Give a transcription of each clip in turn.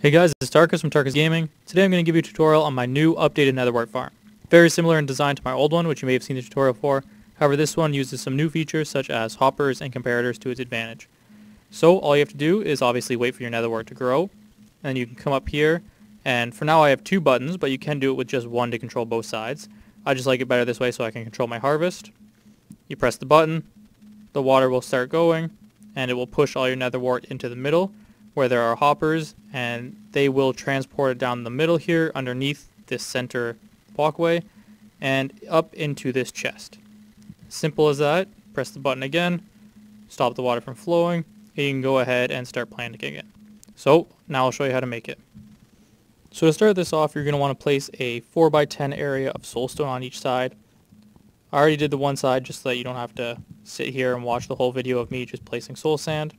Hey guys, this is Tarkhis from TarkhisGaming. Today I'm going to give you a tutorial on my new updated Nether Wart farm. Very similar in design to my old one, which you may have seen the tutorial for. However, this one uses some new features such as hoppers and comparators to its advantage. So all you have to do is obviously wait for your Nether Wart to grow, and you can come up here, and for now I have two buttons, but you can do it with just one to control both sides. I just like it better this way so I can control my harvest. You press the button, the water will start going, and it will push all your Nether Wart into the middle, where there are hoppers, and they will transport it down the middle here underneath this center walkway and up into this chest. Simple as that. Press the button again, stop the water from flowing, and you can go ahead and start planting it. So now I'll show you how to make it. So to start this off, you're going to want to place a 4x10 area of soulstone on each side. I already did the one side just so that you don't have to sit here and watch the whole video of me just placing soul sand.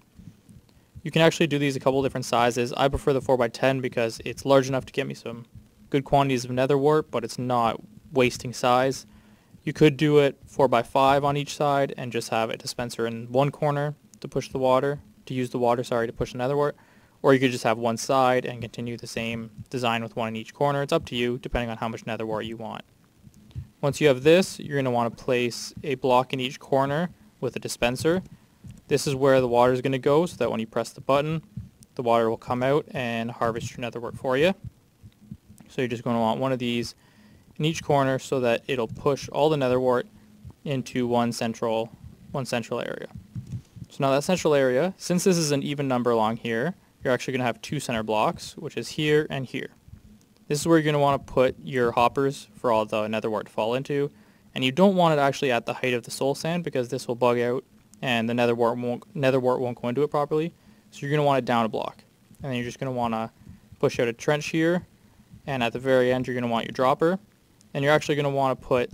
You can actually do these a couple different sizes. I prefer the 4x10 because it's large enough to get me some good quantities of Nether Wart, but it's not wasting size. You could do it 4x5 on each side and just have a dispenser in one corner to push the water, to push the Nether Wart. Or you could just have one side and continue the same design with one in each corner. It's up to you, depending on how much Nether Wart you want. Once you have this, you're going to want to place a block in each corner with a dispenser. This is where the water is going to go, so that when you press the button, the water will come out and harvest your Nether Wart for you. So you're just going to want one of these in each corner so that it'll push all the Nether Wart into one central area. So now that central area, since this is an even number along here, you're actually going to have two center blocks, which is here and here. This is where you're going to want to put your hoppers for all the Nether Wart to fall into, and you don't want it actually at the height of the soul sand because this will bug out and the Nether Wart won't go into it properly. So you're going to want it down a block. And then you're just going to want to push out a trench here, and at the very end you're going to want your dropper. And you're actually going to want to put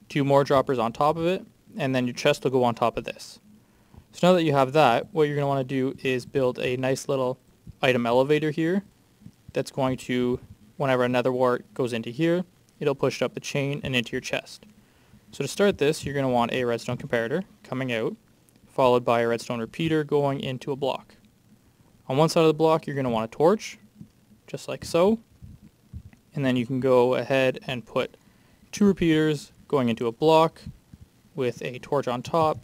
two more droppers on top of it, and then your chest will go on top of this. So now that you have that, what you're going to want to do is build a nice little item elevator here that's going to, whenever a Nether Wart goes into here, it'll push it up the chain and into your chest. So to start this, you're going to want a redstone comparator coming out, followed by a redstone repeater going into a block. On one side of the block, you're going to want a torch, just like so. And then you can go ahead and put two repeaters going into a block with a torch on top,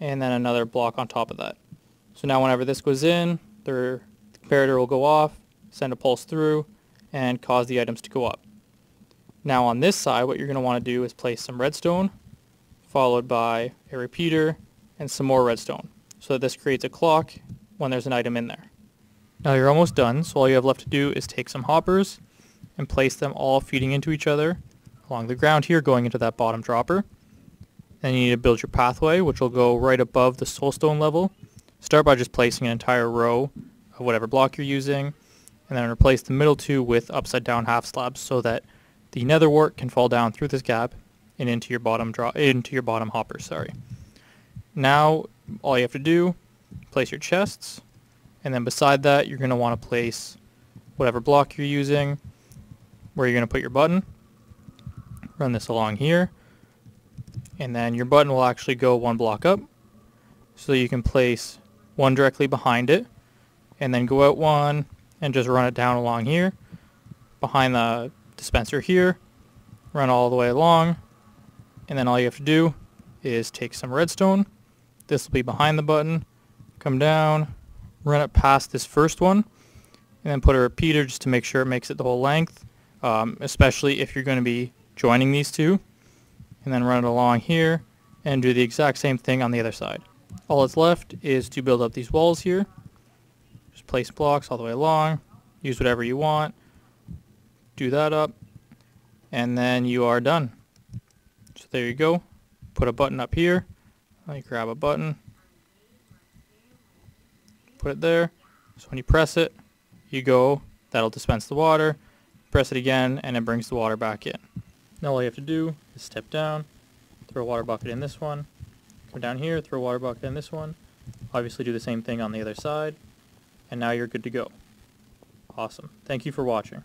and then another block on top of that. So now whenever this goes in, the comparator will go off, send a pulse through, and cause the items to go up. Now on this side, what you're going to want to do is place some redstone, followed by a repeater, and some more redstone, so that this creates a clock when there's an item in there. Now you're almost done, so all you have left to do is take some hoppers and place them all feeding into each other along the ground here, going into that bottom dropper. Then you need to build your pathway, which will go right above the soulstone level. Start by just placing an entire row of whatever block you're using, and then replace the middle two with upside down half slabs so that the Nether Wart can fall down through this gap and into your bottom hopper. Now all you have to do, place your chests, and then beside that you're going to want to place whatever block you're using, where you're going to put your button. Run this along here, and then your button will actually go one block up, so you can place one directly behind it, and then go out one and just run it down along here, behind the dispenser here, run all the way along, and then all you have to do is take some redstone. This will be behind the button, come down, run it past this first one, and then put a repeater just to make sure it makes it the whole length, especially if you're going to be joining these two, and then run it along here and do the exact same thing on the other side. All that's left is to build up these walls here. Just place blocks all the way along, use whatever you want, do that up, and then you are done. So there you go. Put a button up here. You grab a button, put it there, so when you press it, that'll dispense the water, press it again, and it brings the water back in. Now all you have to do is step down, throw a water bucket in this one, come down here, throw a water bucket in this one, obviously do the same thing on the other side, and now you're good to go. Awesome. Thank you for watching.